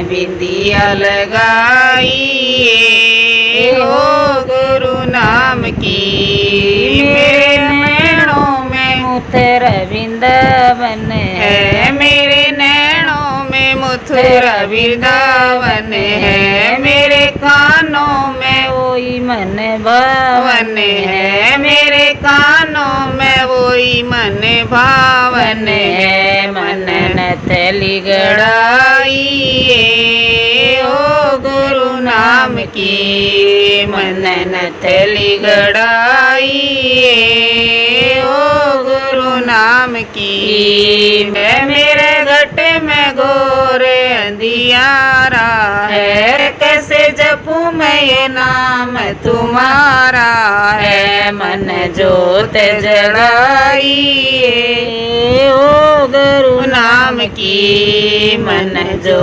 बिंदिया लगाइए हो गुरु नाम की। मेरे नैनों में मथुरा वृंदावन है, मेरे नैनों में मथुरा वृंदावन है। मेरे कानों में वही मन भावन है, मेरे कानों में वही मन भावन है। मन नथली गड़ाइए ओ गुरु नाम की। मन नथली गड़ाइए ओ गुरु नाम की। मेरे घट में गोरे अंधियारा है, कैसे जपूं मैं ये नाम तुम्हारा है। मन जोत जलाइए ओ गुरु नाम की। मन जो